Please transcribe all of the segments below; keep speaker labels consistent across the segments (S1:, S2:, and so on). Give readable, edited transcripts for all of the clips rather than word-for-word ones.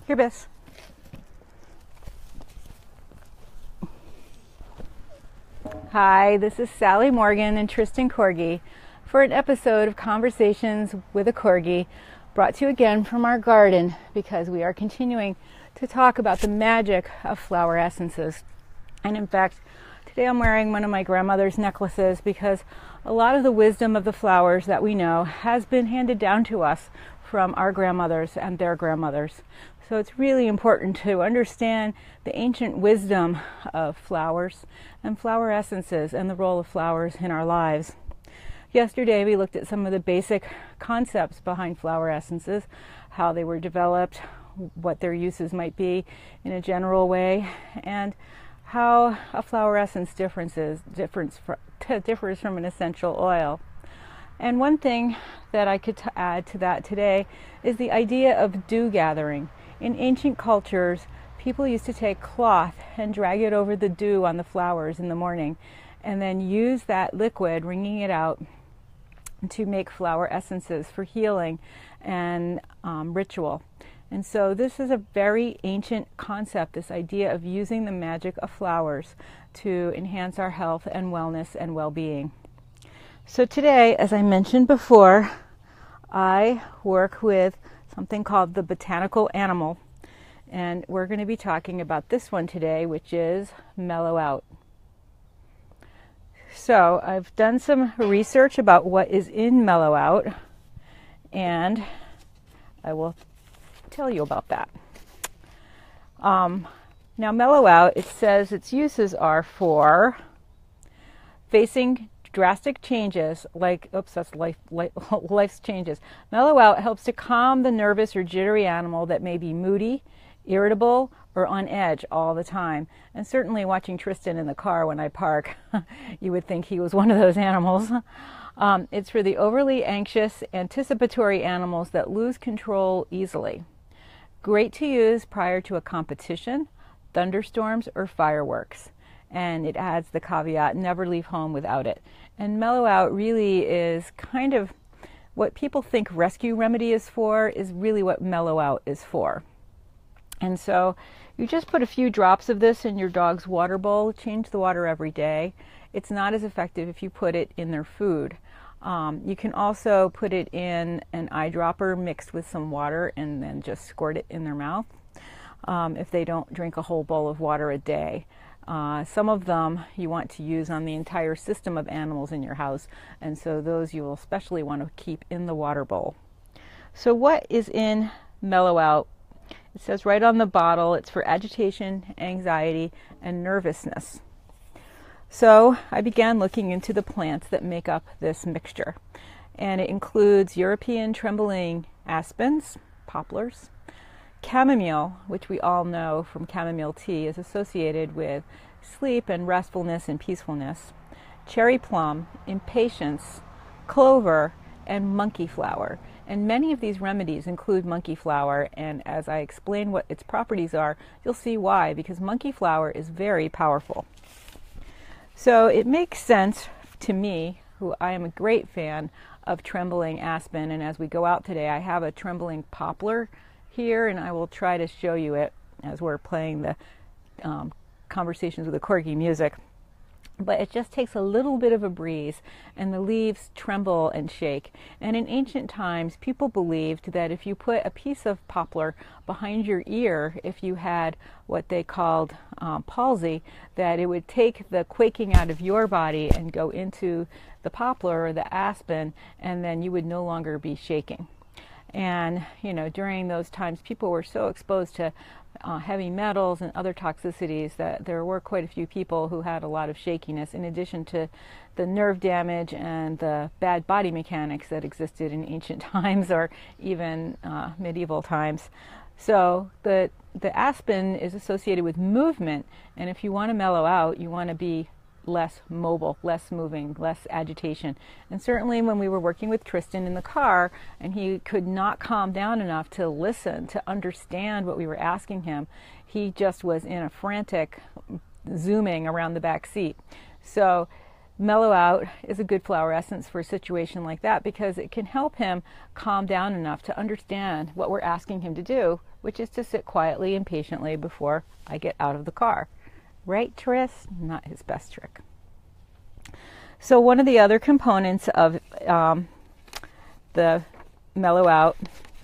S1: Here, Biss. Hi, this is Sally Morgan and Tristan Corgi for an episode of Conversations with a Corgi, brought to you again from our garden because we are continuing to talk about the magic of flower essences. And in fact, today I'm wearing one of my grandmother's necklaces because a lot of the wisdom of the flowers that we know has been handed down to us from our grandmothers and their grandmothers. So it's really important to understand the ancient wisdom of flowers and flower essences and the role of flowers in our lives. Yesterday we looked at some of the basic concepts behind flower essences, how they were developed, what their uses might be in a general way, and how a flower essence differs from an essential oil. And one thing that I could add to that today is the idea of dew gathering. In ancient cultures, people used to take cloth and drag it over the dew on the flowers in the morning, and then use that liquid, wringing it out, to make flower essences for healing and ritual. And so this is a very ancient concept, this idea of using the magic of flowers to enhance our health and wellness and well-being. So today, as I mentioned before, I work with something called the Botanical Animal, and we're going to be talking about this one today, which is Mellow Out. So I've done some research about what is in Mellow Out, and I will tell you about that. Now Mellow Out, it says its uses are for facing drastic changes, life's changes. Mellow Out helps to calm the nervous or jittery animal that may be moody, irritable, or on edge all the time. And certainly watching Tristan in the car when I park, you would think he was one of those animals. It's for the overly anxious, anticipatory animals that lose control easily. Great to use prior to a competition, thunderstorms, or fireworks. And it adds the caveat, never leave home without it. And Mellow Out really is kind of what people think rescue remedy is for, is really what Mellow Out is for. And so you just put a few drops of this in your dog's water bowl, change the water every day. It's not as effective if you put it in their food. You can also put it in an eyedropper mixed with some water and then just squirt it in their mouth if they don't drink a whole bowl of water a day. Some of them you want to use on the entire system of animals in your house, and so those you will especially want to keep in the water bowl. So what is in Mellow Out? It says right on the bottle it's for agitation, anxiety, and nervousness. So I began looking into the plants that make up this mixture, and it includes European trembling aspens, poplars, chamomile, which we all know from chamomile tea is associated with sleep and restfulness and peacefulness, cherry plum, impatience, clover, and monkey flower. And many of these remedies include monkey flower, and as I explain what its properties are, you'll see why, because monkey flower is very powerful. So it makes sense to me, who I am a great fan of trembling aspen, and as we go out today I have a trembling poplar here, and I will try to show you it as we're playing the Conversations with a Corgi music. But it just takes a little bit of a breeze and the leaves tremble and shake. And in ancient times, people believed that if you put a piece of poplar behind your ear, if you had what they called palsy, that it would take the quaking out of your body and go into the poplar or the aspen, and then you would no longer be shaking. And, you know, during those times, people were so exposed to heavy metals and other toxicities that there were quite a few people who had a lot of shakiness, in addition to the nerve damage and the bad body mechanics that existed in ancient times or even medieval times. So the aspen is associated with movement, and if you want to mellow out, you want to be less mobile, less moving, less agitation. And certainly when we were working with Tristan in the car and he could not calm down enough to listen, to understand what we were asking him, he just was in a frantic zooming around the back seat. So Mellow Out is a good flower essence for a situation like that, because it can help him calm down enough to understand what we're asking him to do which is to sit quietly and patiently before I get out of the car. Right, Tris? Not his best trick. So one of the other components of the Mellow Out,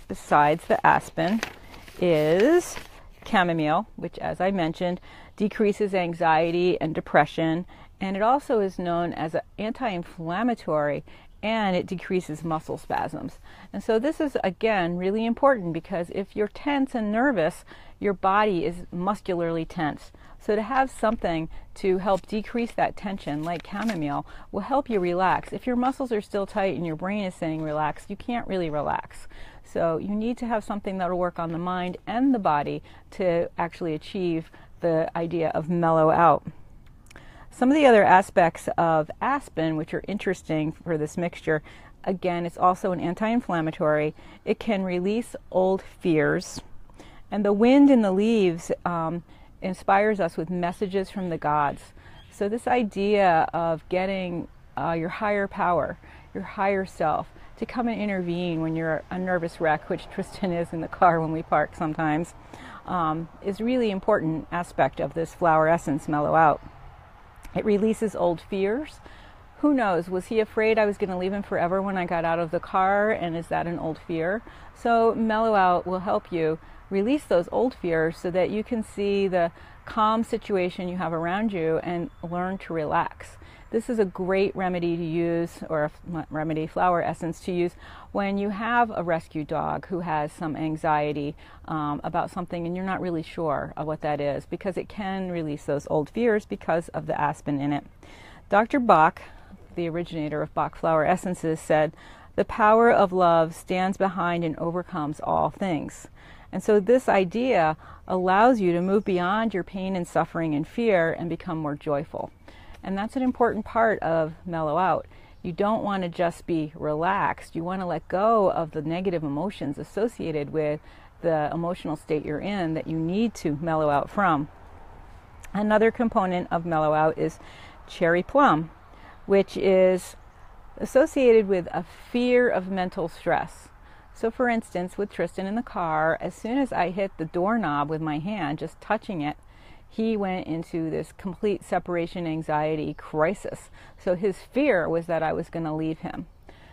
S1: besides the aspen, is chamomile, which, as I mentioned, decreases anxiety and depression, and it also is known as an anti-inflammatory, and it decreases muscle spasms. And so this is, again, really important, because if you're tense and nervous, your body is muscularly tense. So to have something to help decrease that tension, like chamomile, will help you relax. If your muscles are still tight and your brain is saying relax, you can't really relax. So you need to have something that will work on the mind and the body to actually achieve the idea of mellow out. Some of the other aspects of aspen, which are interesting for this mixture, again, it's also an anti-inflammatory. It can release old fears. And the wind in the leaves inspires us with messages from the gods. So this idea of getting your higher power, your higher self, to come and intervene when you're a nervous wreck, which Tristan is in the car when we park sometimes, is really important aspect of this flower essence, Mellow Out. It releases old fears. Who knows, was he afraid I was going to leave him forever when I got out of the car, and is that an old fear? So Mellow Out will help you release those old fears so that you can see the calm situation you have around you and learn to relax. This is a great remedy to use, or a remedy, flower essence to use, when you have a rescue dog who has some anxiety about something and you're not really sure of what that is, because it can release those old fears because of the aspen in it. Dr. Bach, the originator of Bach flower essences, said, "The power of love stands behind and overcomes all things." And so this idea allows you to move beyond your pain and suffering and fear and become more joyful. And that's an important part of Mellow Out. You don't want to just be relaxed. You want to let go of the negative emotions associated with the emotional state you're in that you need to mellow out from. Another component of Mellow Out is cherry plum, which is associated with a fear of mental stress. So for instance, with Tristan in the car, as soon as I hit the doorknob with my hand, just touching it, he went into this complete separation anxiety crisis. So his fear was that I was going to leave him.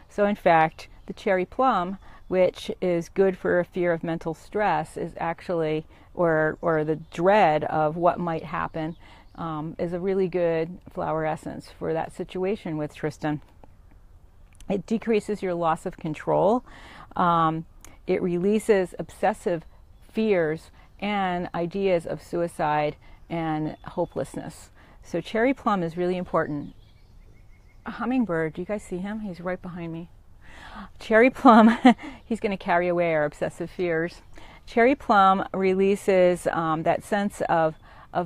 S1: So in fact, the cherry plum, which is good for a fear of mental stress, is actually, or the dread of what might happen, is a really good flower essence for that situation with Tristan. It decreases your loss of control. It releases obsessive fears and ideas of suicide and hopelessness. So cherry plum is really important. A hummingbird, do you guys see him? He's right behind me. Cherry plum, he's going to carry away our obsessive fears. Cherry plum releases that sense of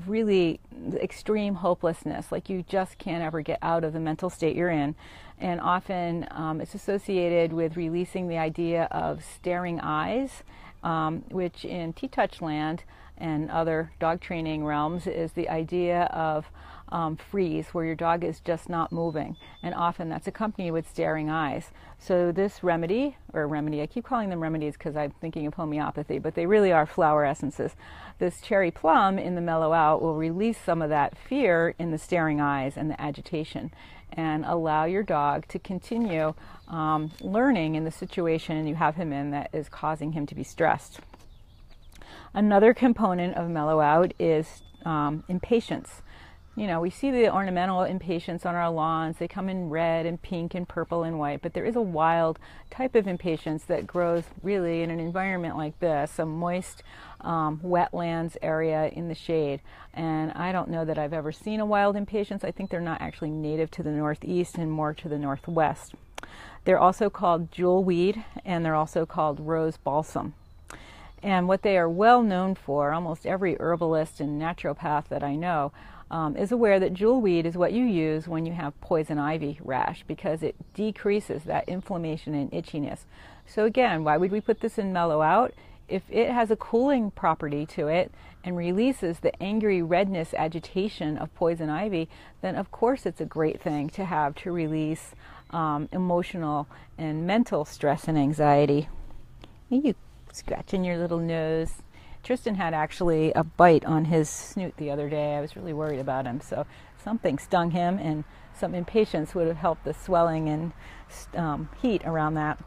S1: really extreme hopelessness, like you just can't ever get out of the mental state you're in. And often it's associated with releasing the idea of staring eyes, which in T-Touch land and other dog training realms is the idea of freeze, where your dog is just not moving. And often that's accompanied with staring eyes. So this remedy, I keep calling them remedies because I'm thinking of homeopathy, but they really are flower essences. This cherry plum in the Mellow Out will release some of that fear in the staring eyes and the agitation, and allow your dog to continue learning in the situation you have him in that is causing him to be stressed. Another component of Mellow Out is impatience. You know, we see the ornamental impatiens on our lawns. They come in red and pink and purple and white, but there is a wild type of impatiens that grows really in an environment like this, a moist wetlands area in the shade. And I don't know that I've ever seen a wild impatiens. I think they're not actually native to the Northeast and more to the Northwest. They're also called jewelweed, and they're also called rose balsam. And what they are well known for, almost every herbalist and naturopath that I know is aware that jewelweed is what you use when you have poison ivy rash, because it decreases that inflammation and itchiness. So again, why would we put this in Mellow Out? If it has a cooling property to it and releases the angry redness agitation of poison ivy, then of course it's a great thing to have to release emotional and mental stress and anxiety. You Scratching your little nose. Tristan had actually a bite on his snoot the other day. I was really worried about him, so something stung him, and some impatience would have helped the swelling and heat around that.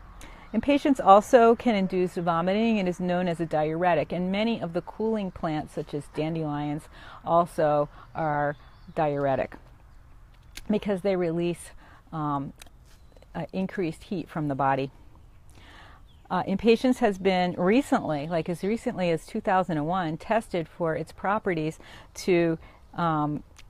S1: Impatience also can induce vomiting and is known as a diuretic, and many of the cooling plants, such as dandelions, also are diuretic because they release increased heat from the body. Impatience has been recently, like as recently as 2001, tested for its properties to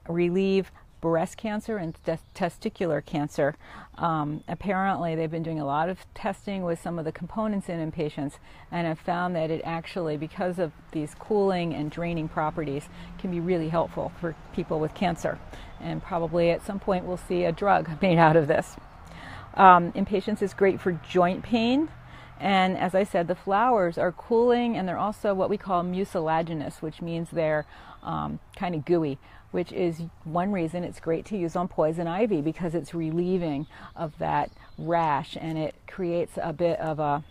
S1: relieve breast cancer and testicular cancer. Apparently, they've been doing a lot of testing with some of the components in impatience and have found that it actually, because of these cooling and draining properties, can be really helpful for people with cancer. And probably at some point we'll see a drug made out of this. Impatience is great for joint pain. And as I said, the flowers are cooling, and they're also what we call mucilaginous, which means they're kind of gooey, which is one reason it's great to use on poison ivy, because it's relieving of that rash, and it creates a bit of a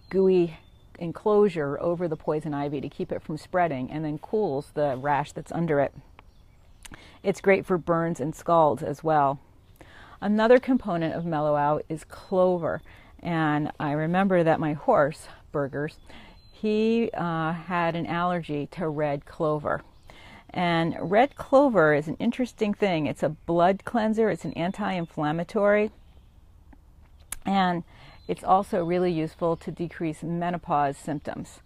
S1: gooey enclosure over the poison ivy to keep it from spreading, and then cools the rash that's under it. It's great for burns and scalds as well. Another component of Mellow Out is clover, and I remember that my horse, Burgers, he had an allergy to red clover. And red clover is an interesting thing. It's a blood cleanser, it's an anti-inflammatory, and it's also really useful to decrease menopause symptoms.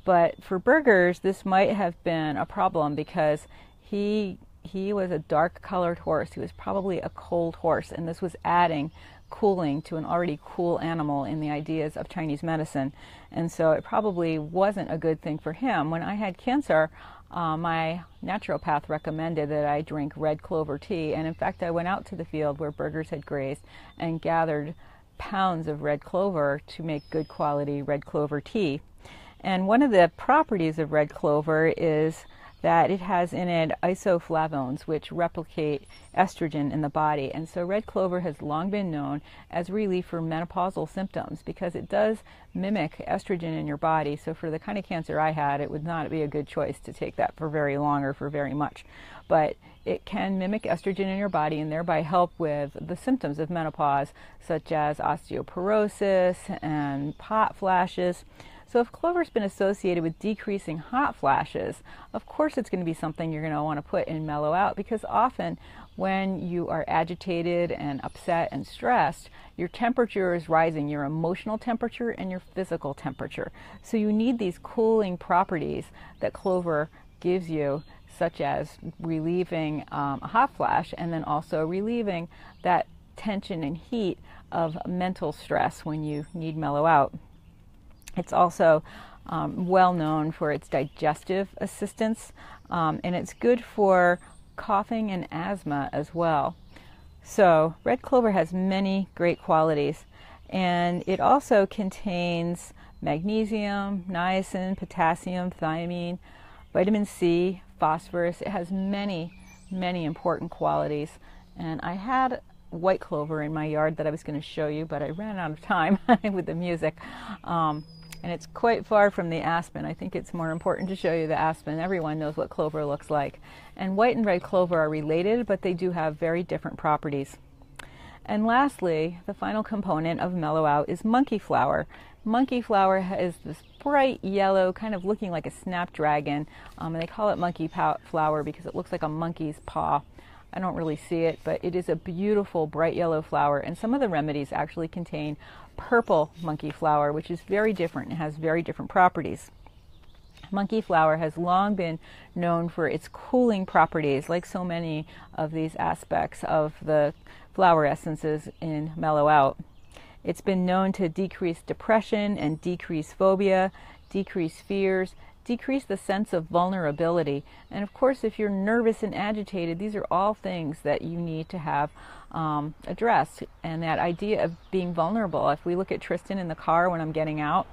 S1: But for Burgers, this might have been a problem because he was a dark colored horse. He was probably a cold horse, and this was adding cooling to an already cool animal in the ideas of Chinese medicine. And so it probably wasn't a good thing for him. When I had cancer, my naturopath recommended that I drink red clover tea, and in fact I went out to the field where Burgers had grazed and gathered pounds of red clover to make good quality red clover tea. And one of the properties of red clover is that it has in it isoflavones, which replicate estrogen in the body. And so red clover has long been known as relief for menopausal symptoms because it does mimic estrogen in your body. So for the kind of cancer I had, it would not be a good choice to take that for very long or for very much. But it can mimic estrogen in your body and thereby help with the symptoms of menopause, such as osteoporosis and hot flashes. So if clover's been associated with decreasing hot flashes, of course it's going to be something you're going to want to put in Mellow Out, because often when you are agitated and upset and stressed, your temperature is rising, your emotional temperature and your physical temperature. So you need these cooling properties that clover gives you, such as relieving a hot flash and then also relieving that tension and heat of mental stress when you need Mellow Out. It's also well known for its digestive assistance, and it's good for coughing and asthma as well. So red clover has many great qualities, and it also contains magnesium, niacin, potassium, thiamine, vitamin C, phosphorus. It has many, many important qualities. And I had white clover in my yard that I was going to show you, but I ran out of time with the music. And it's quite far from the aspen. I think it's more important to show you the aspen. Everyone knows what clover looks like. And white and red clover are related, but they do have very different properties. And lastly, the final component of Mellow Out is monkey flower. Monkey flower is this bright yellow, kind of looking like a snapdragon, and they call it monkey flower because it looks like a monkey's paw. I don't really see it, but it is a beautiful bright yellow flower, and some of the remedies actually contain purple monkey flower, which is very different and has very different properties. Monkey flower has long been known for its cooling properties, like so many of these aspects of the flower essences in Mellow Out. It's been known to decrease depression and decrease phobia, decrease fears, decrease the sense of vulnerability. And of course, if you're nervous and agitated, these are all things that you need to have addressed. And that idea of being vulnerable, if we look at Tristan in the car when I'm getting out,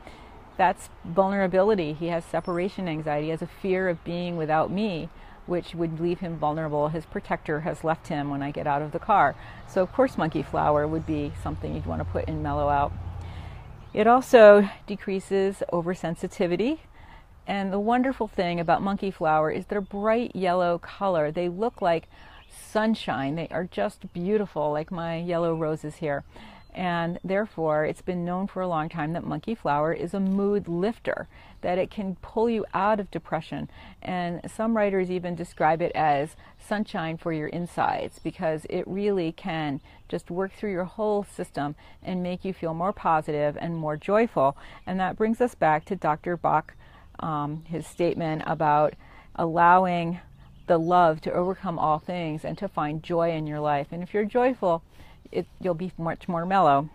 S1: that's vulnerability. He has separation anxiety, he has a fear of being without me, which would leave him vulnerable. His protector has left him when I get out of the car. So of course monkey flower would be something you'd want to put in Mellow Out. It also decreases oversensitivity. And the wonderful thing about monkey flower is their bright yellow color. They look like sunshine. They are just beautiful, like my yellow roses here. And therefore, it's been known for a long time that monkey flower is a mood lifter, that it can pull you out of depression. And some writers even describe it as sunshine for your insides, because it really can just work through your whole system and make you feel more positive and more joyful. And that brings us back to Dr. Bach, his statement about allowing the love to overcome all things and to find joy in your life. And if you're joyful, you'll be much more mellow.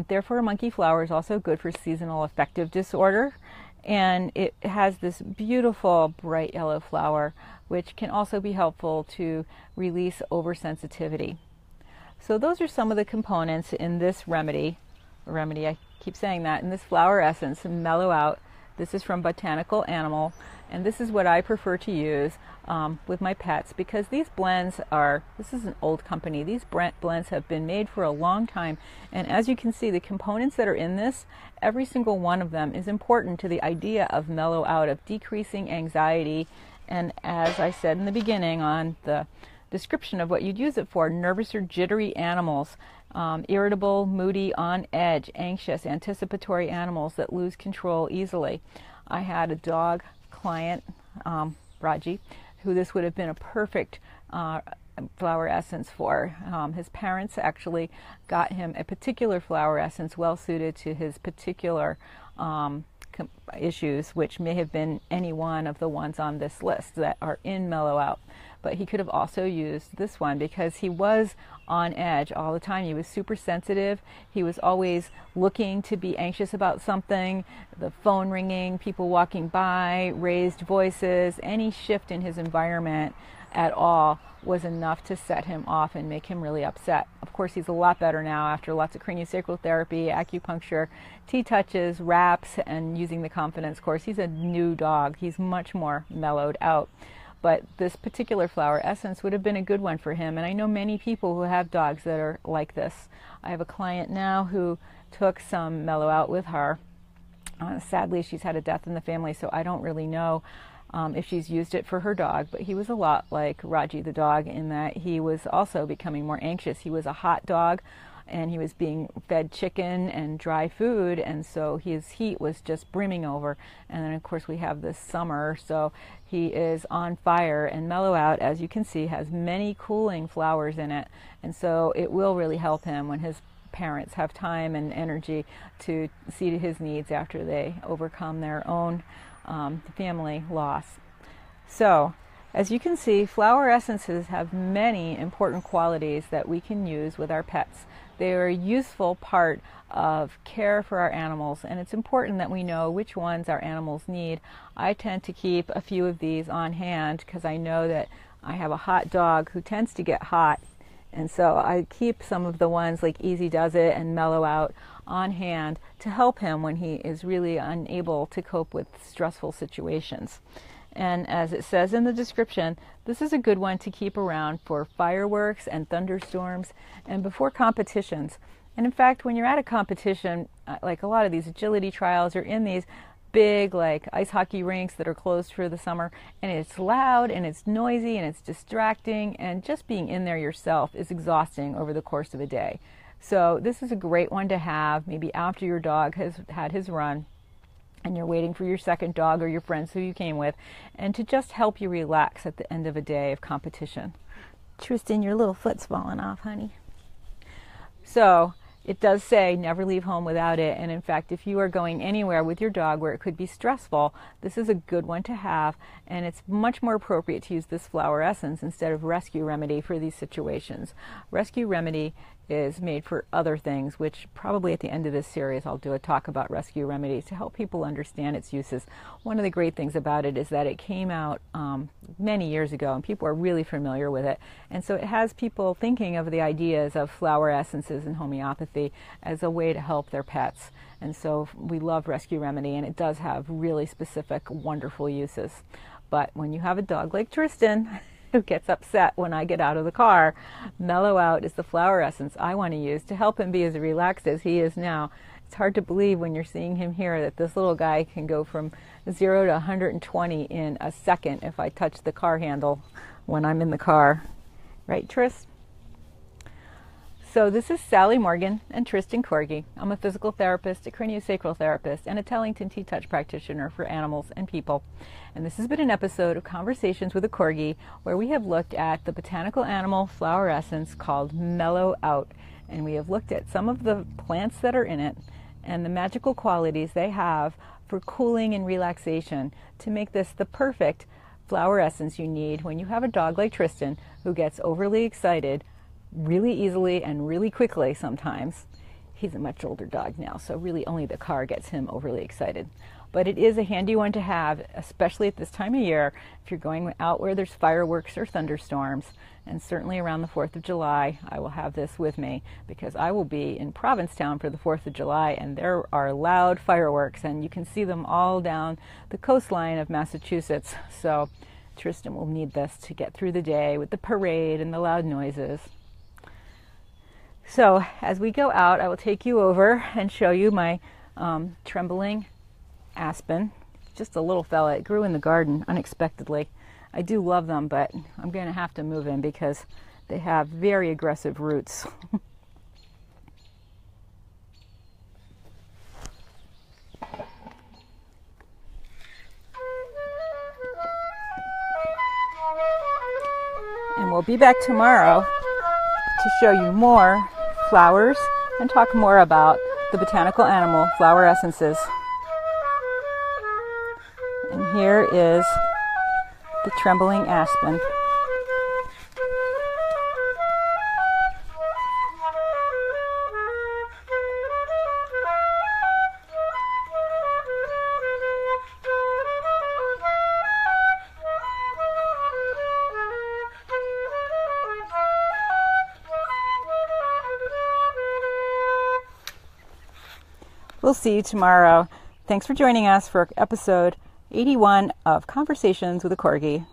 S1: Therefore, monkey flower is also good for seasonal affective disorder, and it has this beautiful bright yellow flower, which can also be helpful to release oversensitivity. So those are some of the components in this remedy, I keep saying that, in this flower essence, Mellow Out. This is from Botanical Animal, and this is what I prefer to use with my pets, because these blends this is an old company. These blends have been made for a long time, and as you can see, the components that are in this, every single one of them is important to the idea of Mellow Out, of decreasing anxiety, and as I said in the beginning on the description of what you'd use it for, nervous or jittery animals, irritable, moody, on edge, anxious, anticipatory animals that lose control easily. I had a dog client, Raji, who this would have been a perfect flower essence for. His parents actually got him a particular flower essence well suited to his particular issues, which may have been any one of the ones on this list that are in Mellow Out. But he could have also used this one because he was on edge all the time. He was super sensitive. He was always looking to be anxious about something, the phone ringing, people walking by, raised voices, any shift in his environment at all was enough to set him off and make him really upset. Of course, he's a lot better now after lots of craniosacral therapy, acupuncture, T-touches, wraps, and using the confidence course. He's a new dog. He's much more mellowed out. But this particular flower essence would have been a good one for him. And I know many people who have dogs that are like this. I have a client now who took some Mellow Out with her. Sadly, she's had a death in the family, so I don't really know if she's used it for her dog. But he was a lot like Raji the dog in that he was also becoming more anxious. He was a hot dog, and he was being fed chicken and dry food, and so his heat was just brimming over. And then of course we have this summer, so he is on fire. And Mellow Out, as you can see, has many cooling flowers in it, and so it will really help him when his parents have time and energy to see to his needs after they overcome their own family loss. So as you can see, flower essences have many important qualities that we can use with our pets. They are a useful part of care for our animals, and it's important that we know which ones our animals need. I tend to keep a few of these on hand because I know that I have a hot dog who tends to get hot, and so I keep some of the ones like Easy Does It and Mellow Out on hand to help him when he is really unable to cope with stressful situations. And as it says in the description, this is a good one to keep around for fireworks and thunderstorms and before competitions. And in fact, when you're at a competition, like a lot of these agility trials are in these big like ice hockey rinks that are closed for the summer, and it's loud and it's noisy and it's distracting, and just being in there yourself is exhausting over the course of a day. So this is a great one to have maybe after your dog has had his run and you're waiting for your second dog or your friends who you came with, and to just help you relax at the end of a day of competition. Tristan, your little foot's falling off, honey. So it does say never leave home without it, and in fact, if you are going anywhere with your dog where it could be stressful, this is a good one to have, and it's much more appropriate to use this flower essence instead of Rescue Remedy for these situations. Rescue Remedy is made for other things, which probably at the end of this series I'll do a talk about Rescue Remedy to help people understand its uses. One of the great things about it is that it came out many years ago and people are really familiar with it, and so it has people thinking of the ideas of flower essences and homeopathy as a way to help their pets. And so we love Rescue Remedy, and it does have really specific wonderful uses. But when you have a dog like Tristan who gets upset when I get out of the car. Mellow Out is the flower essence I want to use to help him be as relaxed as he is now. It's hard to believe when you're seeing him here that this little guy can go from 0 to 120 in a second if I touch the car handle when I'm in the car. Right, Tris? So this is Sally Morgan and Tristan Corgi. I'm a physical therapist, a craniosacral therapist, and a Tellington T-Touch practitioner for animals and people. And this has been an episode of Conversations with a Corgi where we have looked at the botanical animal flower essence called Mellow Out. And we have looked at some of the plants that are in it and the magical qualities they have for cooling and relaxation to make this the perfect flower essence you need when you have a dog like Tristan who gets overly excited really easily and really quickly sometimes. He's a much older dog now, so really only the car gets him overly excited. But it is a handy one to have, especially at this time of year, if you're going out where there's fireworks or thunderstorms. And certainly around the 4th of July, I will have this with me because I will be in Provincetown for the 4th of July, and there are loud fireworks, and you can see them all down the coastline of Massachusetts. So Tristan will need this to get through the day with the parade and the loud noises. So as we go out, I will take you over and show you my trembling aspen. Just a little fella. It grew in the garden unexpectedly. I do love them, but I'm going to have to move him because they have very aggressive roots. And we'll be back tomorrow to show you more flowers and talk more about the botanical animal flower essences. And here is the trembling aspen. We'll see you tomorrow. Thanks for joining us for episode 81 of Conversations with a Corgi.